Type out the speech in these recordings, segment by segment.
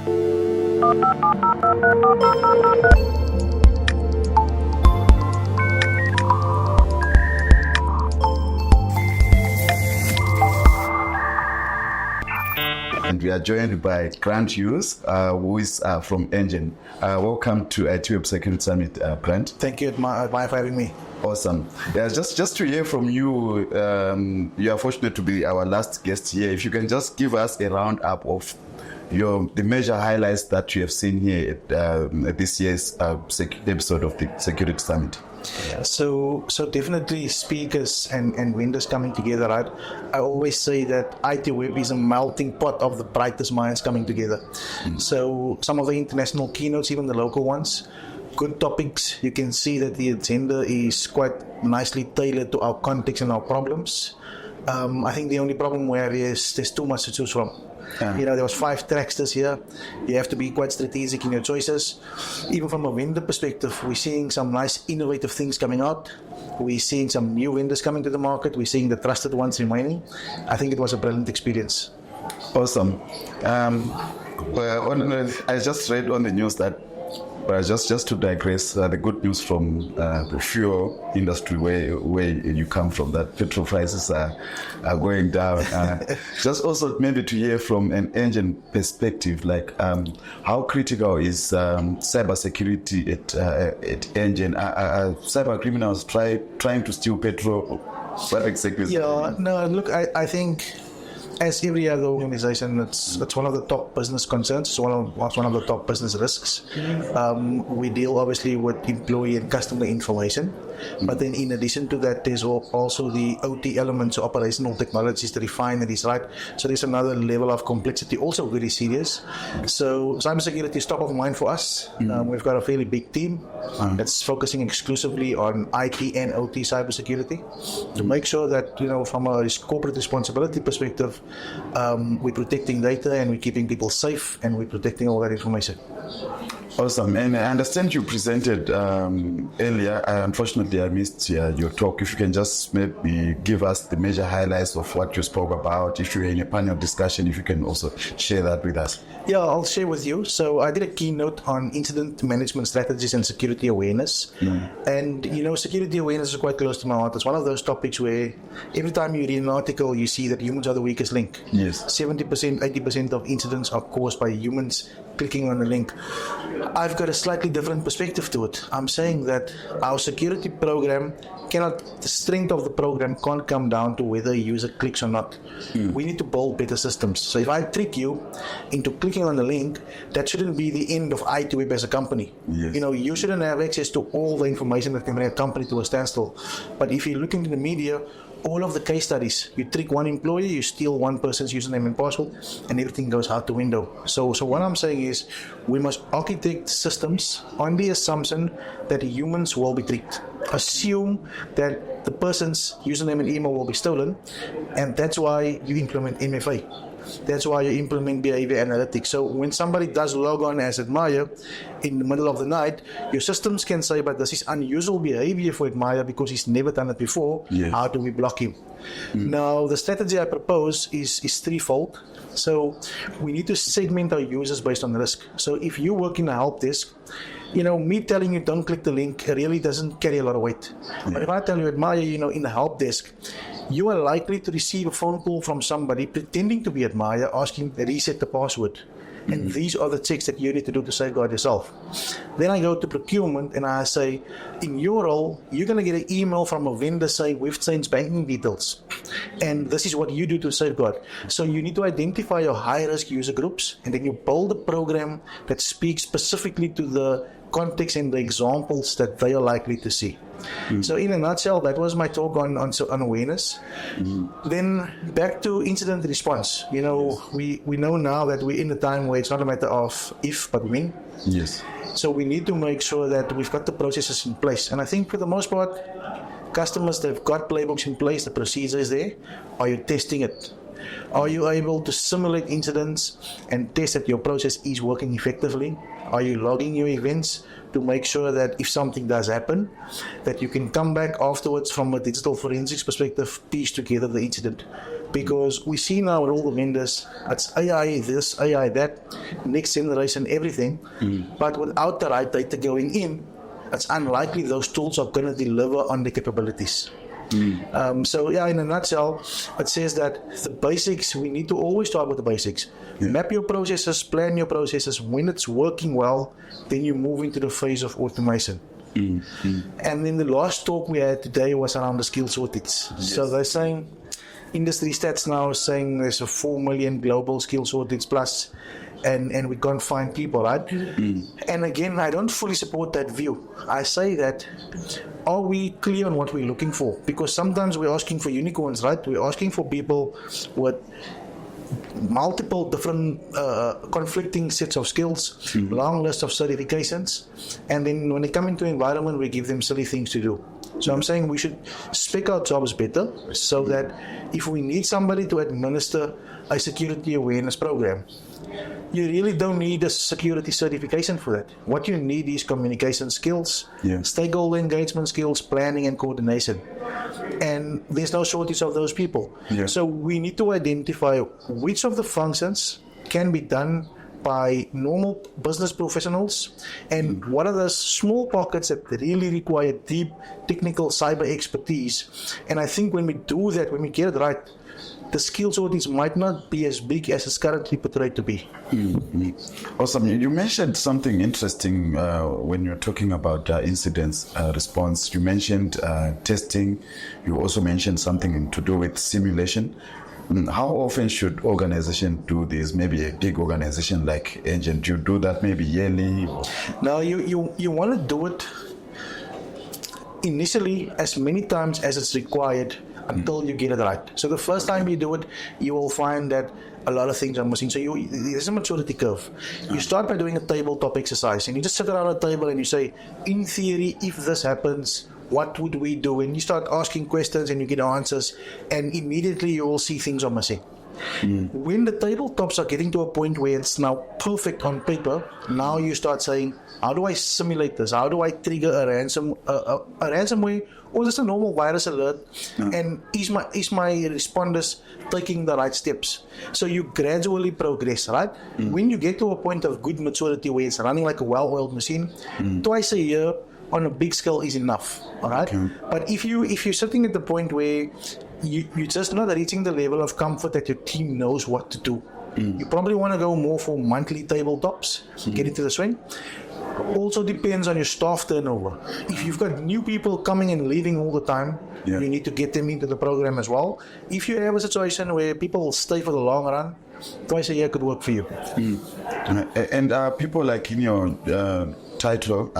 And we are joined by Hughes, who is from Engen. Welcome to ITWeb Security Summit, Grant. Thank you for having me. Awesome. Yeah, just to hear from you, you are fortunate to be our last guest here. If you can just give us a roundup of the major highlights that you have seen here at this year's episode of the Security Summit. Yeah. So definitely speakers and vendors coming together, right? I always say that ITWeb is a melting pot of the brightest minds coming together. So some of the international keynotes, even the local ones, good topics. You can see that the agenda is quite nicely tailored to our context and our problems. I think the only problem where is there's too much to choose from. There was 5 tracks this year. You have to be quite strategic in your choices. Even from a vendor perspective, we're seeing some nice innovative things coming out. We're seeing some new vendors coming to the market. We're seeing the trusted ones remaining. I think it was a brilliant experience. Awesome. I just read on the news that, just to digress, the good news from the fuel industry where you come from, that petrol prices are going down. Just also maybe to hear from an Engen perspective, like how critical is cybersecurity at Engen? Are cyber criminals trying to steal petrol? What exactly? Yeah, no, look, I think as every other organization, it's one of the top business concerns. It's one of the top business risks. We deal obviously with employee and customer information, but then in addition to that, there's also the OT elements, operational technologies, the refineries, right? So there's another level of complexity, also very serious. So cybersecurity is top of mind for us. We've got a fairly big team that's focusing exclusively on IT and OT cybersecurity to make sure that, from a corporate responsibility perspective, we're protecting data and we're keeping people safe and we're protecting all that information. Awesome. And I understand you presented earlier. Unfortunately, I missed your talk. If you can just maybe give us the major highlights of what you spoke about. If you're in a panel discussion, if you can also share that with us. Yeah, I'll share with you. So I did a keynote on incident management strategies and security awareness. And, security awareness is quite close to my heart. It's one of those topics where every time you read an article, you see that humans are the weakest link. Yes. 70%, 80% of incidents are caused by humans clicking on the link. I've got a slightly different perspective to it. I'm saying that our security program the strength of the program can't come down to whether a user clicks or not. We need to build better systems. So if I trick you into clicking on the link, that shouldn't be the end of ITWeb as a company. Yes. You shouldn't have access to all the information that can bring a company to a standstill. But if you look into the media, all of the case studies, you trick one employee, you steal one person's username and password, and everything goes out the window. So what I'm saying is we must architect systems on the assumption that humans will be tricked. Assume that the person's username and email will be stolen, and that's why you implement MFA. That's why you implement behavior analytics. So when somebody does log on as Admire in the middle of the night, your systems can say, but this is unusual behavior for Admire because he's never done it before. Yes. How do we block him? Now, the strategy I propose is threefold. So we need to segment our users based on risk. So if you work in a help desk, me telling you don't click the link really doesn't carry a lot of weight. But if I tell you, Admire, in the help desk, you are likely to receive a phone call from somebody pretending to be Admire, asking to reset the password. And these are the checks that you need to do to safeguard yourself. Then I go to procurement and I say, in your role, you're going to get an email from a vendor saying, we've changed banking details. And this is what you do to safeguard. So you need to identify your high-risk user groups, and then you build a program that speaks specifically to the context and the examples that they are likely to see. So in a nutshell, that was my talk on awareness. Then back to incident response. We know now that we're in a time where it's not a matter of if, but when. Yes. So we need to make sure that we've got the processes in place. And I think for the most part, customers, they've got playbooks in place, the procedure is there. Are you testing it? Are you able to simulate incidents and test that your process is working effectively? Are you logging your events to make sure that if something does happen, that you can come back afterwards from a digital forensics perspective, piece together the incident? Because we see now with all the vendors, it's AI this, AI that, next generation, everything. But without the right data going in, it's unlikely those tools are going to deliver on the capabilities. So yeah, in a nutshell, it says that the basics, we need to always start with the basics. Map your processes, plan your processes. When it's working well, then you move into the phase of automation. And then the last talk we had today was around the skill shortage. So they're saying, industry stats now are saying there's a 4 million global skill shortage plus, and we can't find people, right? And again, I don't fully support that view. I say that, are we clear on what we're looking for? Because sometimes we're asking for unicorns, right? We're asking for people with multiple different conflicting sets of skills, long list of certifications, and then when they come into environment, we give them silly things to do. So I'm saying we should spec our jobs better so that if we need somebody to administer a security awareness program, you really don't need a security certification for that. What you need is communication skills, stakeholder engagement skills, planning and coordination. And there's no shortage of those people. So we need to identify which of the functions can be done by normal business professionals and what are the small pockets that really require deep technical cyber expertise. And I think when we do that, when we get it right, the skill shortage might not be as big as it's currently portrayed to be. Awesome. You mentioned something interesting when you're talking about incident response. You mentioned testing. You also mentioned something to do with simulation. How often should organizations do this? Maybe a big organization like Engen, do you do that maybe yearly? No, you want to do it initially as many times as it's required until you get it right. So the first time you do it, you will find that a lot of things are missing. So there's a maturity curve. You start by doing a tabletop exercise, and you just sit around a table and you say, in theory, if this happens, what would we do? And you start asking questions and you get answers, and immediately you will see things are missing. When the tabletops are getting to a point where it's now perfect on paper, now you start saying, how do I simulate this? How do I trigger a ransomware or just a normal virus alert? And is my responders taking the right steps? So you gradually progress, right? When you get to a point of good maturity where it's running like a well-oiled machine, twice a year on a big scale is enough, all right? But if you're sitting at the point where you're just not reaching the level of comfort that your team knows what to do, you probably want to go more for monthly tabletops, get into the swing. Also depends on your staff turnover. If you've got new people coming and leaving all the time, you need to get them into the program as well. If you have a situation where people will stay for the long run, twice a year could work for you. And people like in your title,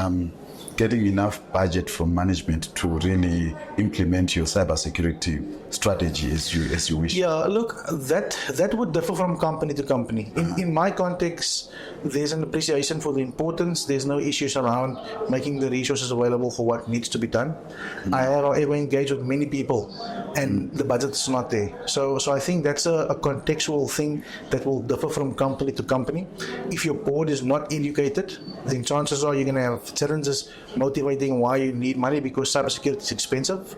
getting enough budget from management to really implement your cybersecurity strategy as you wish? Yeah, look, that would differ from company to company. In my context, there's an appreciation for the importance. There's no issues around making the resources available for what needs to be done. I have, however, engaged with many people, and the budget is not there. So I think that's a contextual thing that will differ from company to company. If your board is not educated, then chances are you're going to have challenges motivating why you need money, because cybersecurity is expensive.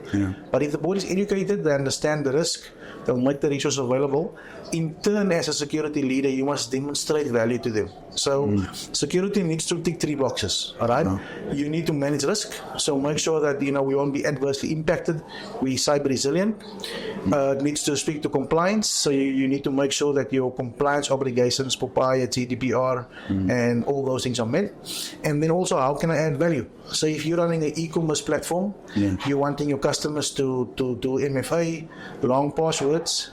But if the board is educated, they understand the risk, they'll make the resources available. In turn, as a security leader, you must demonstrate value to them. So security needs to tick 3 boxes, all right? You need to manage risk, so make sure that we won't be adversely impacted. We're cyber resilient. It needs to speak to compliance, so you need to make sure that your compliance obligations, POPIA, GDPR, and all those things are met. And then also, how can I add value? So if you're running an e-commerce platform, you're wanting your customers to do MFA, long passwords,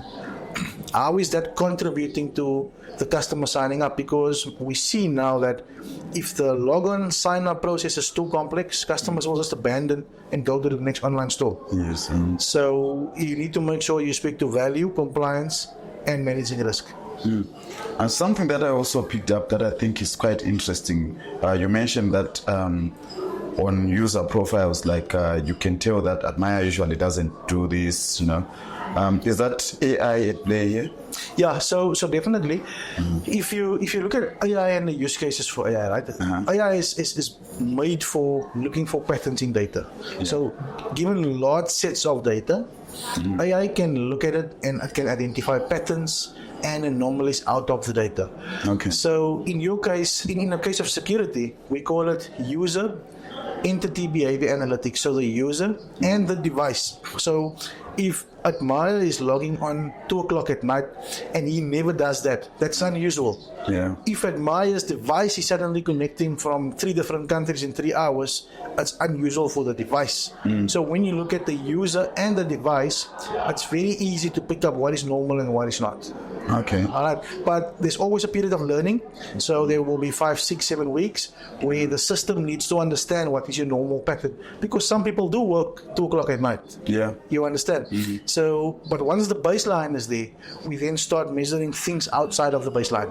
how is that contributing to the customer signing up? Because we see now that if the login sign-up process is too complex, customers will just abandon and go to the next online store. So you need to make sure you speak to value, compliance, and managing risk. And something that I also picked up that I think is quite interesting, you mentioned that on user profiles, like you can tell that Admire usually doesn't do this, you know. Is that AI at play here? Yeah, so definitely, if you look at AI and the use cases for AI, right? AI is made for looking for patterns in data. So given large sets of data, AI can look at it and it can identify patterns and anomalies out of the data. Okay. So in your case, in the case of security, we call it user entity behavior analytics. So the user and the device. So if Admire is logging on 2 o'clock at night and he never does that, that's unusual. Yeah. If Admire's device is suddenly connecting from 3 different countries in 3 hours, it's unusual for the device. So when you look at the user and the device, it's very easy to pick up what is normal and what is not. Okay. All right, but there's always a period of learning. So there will be 5, 6, 7 weeks where the system needs to understand what is your normal pattern, because some people do work 2 o'clock at night. Yeah. You understand? So, but once the baseline is there, we then start measuring things outside of the baseline.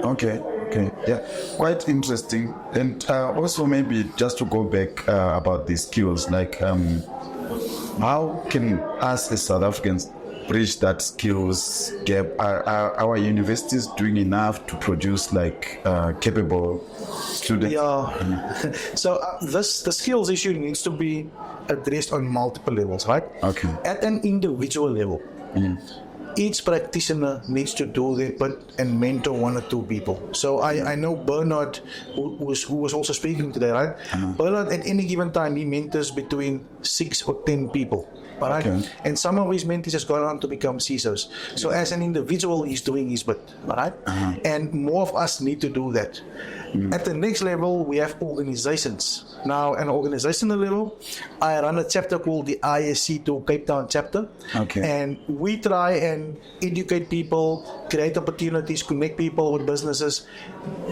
Okay. Okay. Yeah. Quite interesting. And also maybe just to go back about these skills, like how can us as South Africans bridge that skills gap? Are our universities doing enough to produce like capable students? Yeah. So the skills issue needs to be addressed on multiple levels, right? Okay. At an individual level, each practitioner needs to do their bit and mentor 1 or 2 people. So I know Bernard, who was also speaking today, right? Bernard, at any given time, he mentors between 6 or 10 people. All right? Okay. And some of his mentees has gone on to become CISOs. So as an individual, he's doing his bit. All right? And more of us need to do that. At the next level, we have organizations. Now, at an organizational level, I run a chapter called the ISC2 Cape Town chapter. Okay. And we try and educate people, create opportunities, connect people with businesses.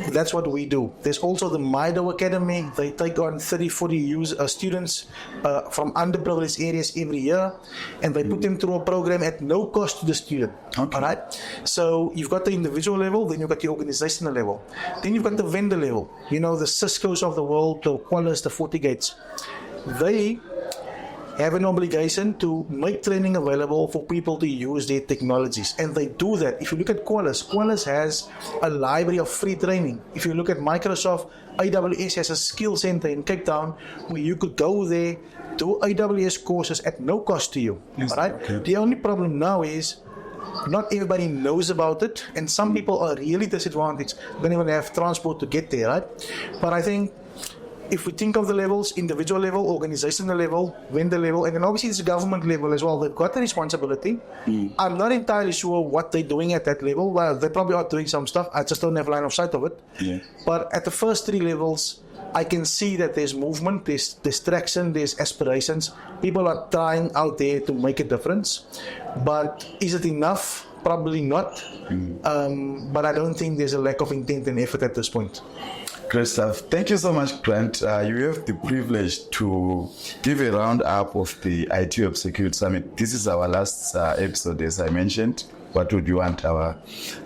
That's what we do. There's also the Moyo Academy. They take on 30, 40 students from underprivileged areas every year, and they put them through a program at no cost to the student. Okay. All right? So you've got the individual level, then you've got the organizational level. Then you've got the vendor level. You know, the Ciscos of the world, the Qualys, the FortiGates. They have an obligation to make training available for people to use their technologies. And they do that. If you look at Qualys has a library of free training. If you look at Microsoft, AWS has a skill center in Cape Town where you could go there, do AWS courses at no cost to you. Yes. All right? Okay. The only problem now is not everybody knows about it, and some people are really disadvantaged. Don't even have transport to get there, right? But I think if we think of the levels, individual level, organizational level, vendor level, and then obviously it's government level as well, they've got the responsibility. I'm not entirely sure what they're doing at that level. Well, they probably are doing some stuff. I just don't have line of sight of it. Yeah. But at the first 3 levels, I can see that there's movement, there's distraction, there's aspirations. People are trying out there to make a difference. But is it enough? Probably not. But I don't think there's a lack of intent and effort at this point. Great stuff. Thank you so much, Grant. You have the privilege to give a roundup of the ITWeb Security Summit. This is our last episode, as I mentioned. What would you want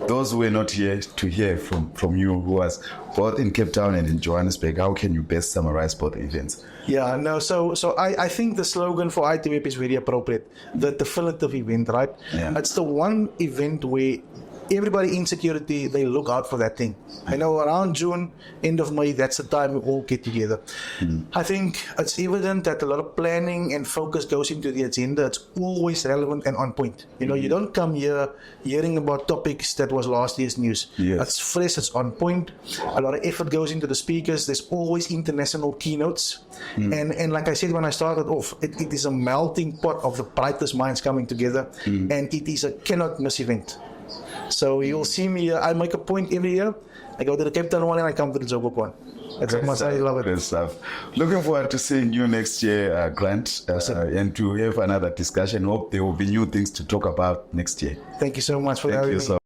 those who were not here to hear from you, who was both in Cape Town and in Johannesburg? How can you best summarize both events? Yeah, no, so I think the slogan for ITWeb is very appropriate. The definitive event, right? Yeah. It's the one event where everybody in security, they look out for that thing. I know around June, end of May, that's the time we all get together. I think it's evident that a lot of planning and focus goes into the agenda. It's always relevant and on point. You know, you don't come here hearing about topics that was last year's news. Yes. It's fresh, it's on point. A lot of effort goes into the speakers. There's always international keynotes. And like I said when I started off, it is a melting pot of the brightest minds coming together. And it is a cannot miss event. So you'll see me, I make a point every year. I go to the Cape Town one and I come to the Joburg one. That's how much I love it. Great stuff. Looking forward to seeing you next year, Grant, and to have another discussion. Hope there will be new things to talk about next year. Thank you so much for having me.